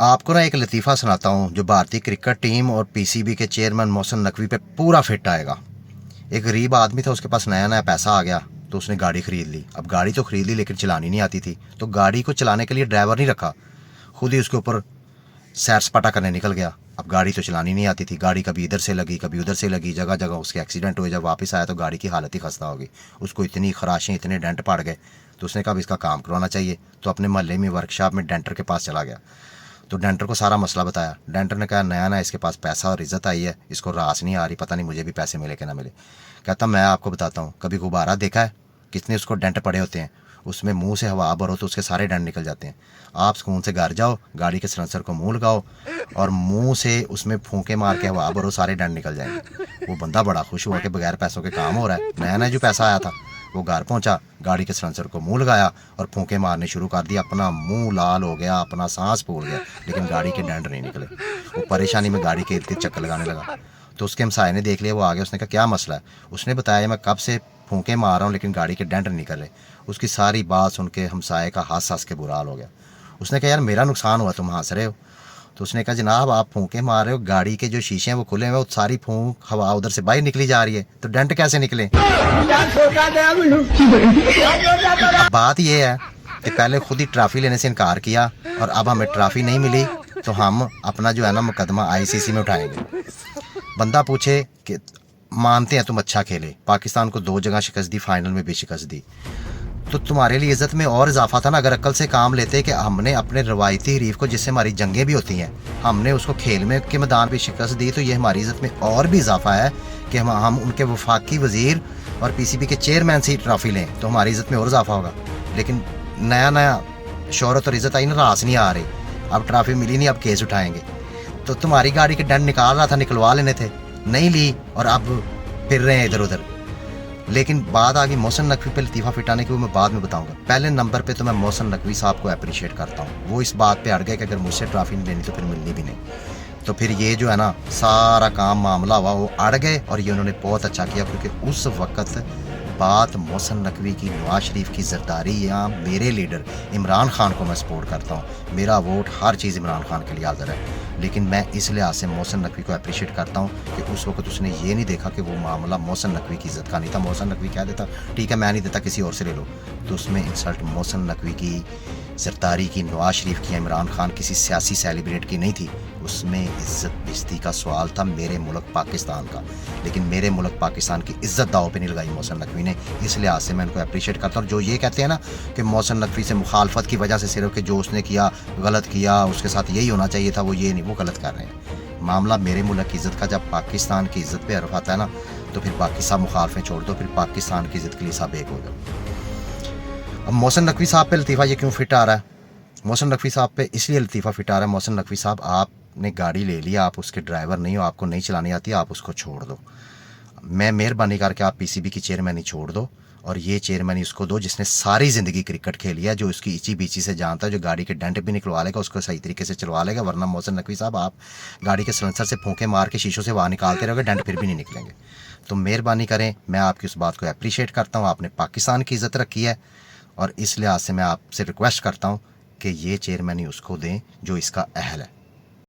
आपको ना एक लतीफ़ा सुनाता हूँ जो भारतीय क्रिकेट टीम और पीसीबी के चेयरमैन मोहसिन नकवी पे पूरा फिट आएगा। एक गरीब आदमी था, उसके पास नया नया पैसा आ गया तो उसने गाड़ी खरीद ली। अब गाड़ी तो खरीद ली लेकिन चलानी नहीं आती थी, तो गाड़ी को चलाने के लिए ड्राइवर नहीं रखा, खुद ही उसके ऊपर सैर सपाटा करने निकल गया। अब गाड़ी तो चलानी नहीं आती थी, गाड़ी कभी इधर से लगी कभी उधर से लगी, जगह जगह उसके एक्सीडेंट हुए। जब वापस आया तो गाड़ी की हालत ही खस्ता होगी, उसको इतनी खराशें इतने डेंट पड़ गए। तो उसने कहा इसका काम करवाना चाहिए, तो अपने मोहल्ले में वर्कशॉप में डेंटर के पास चला गया। तो डेंटर को सारा मसला बताया। डेंटर ने कहा नया ना इसके पास पैसा और इज्जत आई है, इसको रास नहीं आ रही, पता नहीं मुझे भी पैसे मिले कि ना मिले। कहता मैं आपको बताता हूँ, कभी गुब्बारा देखा है कितने उसको डेंट पड़े होते हैं, उसमें मुंह से हवा भरो तो उसके सारे डेंट निकल जाते हैं। आप सुकून से घर जाओ, गाड़ी के सिलेंसर को मुंह लगाओ और मुंह से उसमें फूंके मार के हवा भरो, सारे डेंट निकल जाएंगे। वो बंदा बड़ा खुश हुआ कि बगैर पैसों के काम हो रहा है। नया नया जो पैसा आया था, वो घर पहुंचा, गाड़ी के सिलेंसर को मुंह लगाया और फूंके मारने शुरू कर दिया। अपना मुंह लाल हो गया, अपना सांस फूल गया, लेकिन गाड़ी के डेंट नहीं निकले। वो परेशानी में गाड़ी के इर्द गिर्द चक्कर लगाने लगा। तो उसके हमसाये ने देख लिया, वो आ गया। उसने कहा क्या मसला है? उसने बताया मैं कब से फूंके मार रहा हूँ लेकिन गाड़ी के डेंट नहीं निकल रहे। उसकी सारी बात सुन के हमसाये का हंस हंस के बुरा हाल हो गया। उसने कहा यार मेरा नुकसान हुआ, तुम हंस रहे हो? तो उसने कहा जनाब आप फूंके मार रहे हो, गाड़ी के जो शीशे हैं वो खुले हैं, वो सारी फूंक हवा उधर से बाहर निकली जा रही है, तो डेंट कैसे निकले? अब बात ये है कि पहले खुद ही ट्रॉफी लेने से इनकार किया और अब हमें ट्रॉफी नहीं मिली तो हम अपना जो है ना मुकदमा आईसीसी में उठाएंगे। बंदा पूछे कि मानते हैं तुम अच्छा खेले, पाकिस्तान को 2 जगह शिकस्त दी, फाइनल में भी शिकस्त दी, तो तुम्हारे लिए इज्जत में और इजाफा था ना अगर अक्ल से काम लेते कि हमने अपने रवायती हरीफ को, जिससे हमारी जंगें भी होती हैं, हमने उसको खेल में के मैदान पे शिकस्त दी, तो ये हमारी इज्जत में और भी इजाफा है कि हम उनके वफाकी वजीर और पीसीबी के चेयरमैन से ही ट्रॉफी लें तो हमारी इज्जत में और इजाफा होगा। लेकिन नया नया शोहरत और इज्जत आई ना, रास नहीं आ रही, अब ट्रॉफी मिली नहीं, अब केस उठाएंगे। तो तुम्हारी गाड़ी के डेंट निकाल रहा था, निकलवा लेने थे, नहीं ली और अब फिर रहे हैं इधर उधर। लेकिन बात आ गई मोहसिन नकवी पे लतीफ़ा फिटाने की, वो मैं बाद में बताऊंगा। पहले नंबर पे तो मैं मोहसिन नकवी साहब को अप्रिशिएट करता हूँ। वो इस बात पे अड़ गए कि अगर मुझसे ट्रॉफी नहीं लेनी तो फिर मिलनी भी नहीं। तो फिर ये जो है ना सारा काम मामला हुआ, वो अड़ गए और ये उन्होंने बहुत अच्छा किया, क्योंकि उस वक्त बात मोहसिन नकवी की, नवाज शरीफ की जरदारी या मेरे लीडर इमरान खान को मैं सपोर्ट करता हूँ, मेरा वोट हर चीज़ इमरान खान के लिए हाजिर है। लेकिन मैं इस लिहाज से मोहसिन नकवी को अप्रिशिएट करता हूँ कि उस वक्त उसने ये नहीं देखा कि वो मामला मोहसिन नकवी की इज्जत का नहीं था। मोहसिन नकवी कह देता ठीक है मैं नहीं देता, किसी और से ले लो, तो उसमें इंसल्ट मोहसिन नकवी की, जरदारी की, नवाज शरीफ की, इमरान खान किसी सियासी सेलिब्रेट की नहीं थी, उसमें इज्जत बेइज्जती का सवाल था मेरे मुल्क पाकिस्तान का। लेकिन मेरे मुल्क पाकिस्तान की इज्जत दाव पे नहीं लगाई मोहसिन नकवी ने, इस लिहाज से मैं उनको अप्रिशिएट करता हूँ। जो ये कहते हैं ना कि मोहसिन नकवी से मुखालफत की वजह से सिर्फ कि जो उसने किया गलत किया, उसके साथ यही होना चाहिए था, वो ये नहीं, वो गलत कर रहे हैं। मामला मेरे मुल्क की इज्जत का, जब पाकिस्तान की इज्जत पे हरफ आता है ना, तो फिर बाकी सब मुखालफें छोड़ दो, फिर पाकिस्तान की इज्जत के लिए सब एक हो जाओ। अब मोहसिन नकवी साहब पे लतीफ़ा ये क्यों फिट आ रहा है? मोहसिन नकवी साहब पे इसलिए लतीफ़ा फिट आ रहा है, मोहसिन नकवी साहब आपने गाड़ी ले लिया, आप उसके ड्राइवर नहीं हो, आपको नहीं चलानी आती, आप उसको छोड़ दो। मैं मेहरबानी करके आप पीसीबी की चेयरमैनी छोड़ दो और ये चेयरमैनी उसको दो जिसने सारी ज़िंदगी क्रिकेट खेली है, जो उसकी इची बीची से जानता है, जो गाड़ी के डेंट भी निकलवा लेगा, उसको सही तरीके से चलवा लेगा। वरना मोहसिन नकवी साहब आप गाड़ी के सिलेंसर से फूंके मार के शीशों से वहाँ निकालते रहोगे, डेंट फिर भी नहीं निकलेंगे। तो मेहरबानी करें, मैं आपकी उस बात को अप्रिशिएट करता हूँ, आपने पाकिस्तान की इज़्ज़त रखी है और इस लिहाज से मैं आपसे रिक्वेस्ट करता हूँ कि ये चेयरमैनी उसको दें जो इसका अहल है।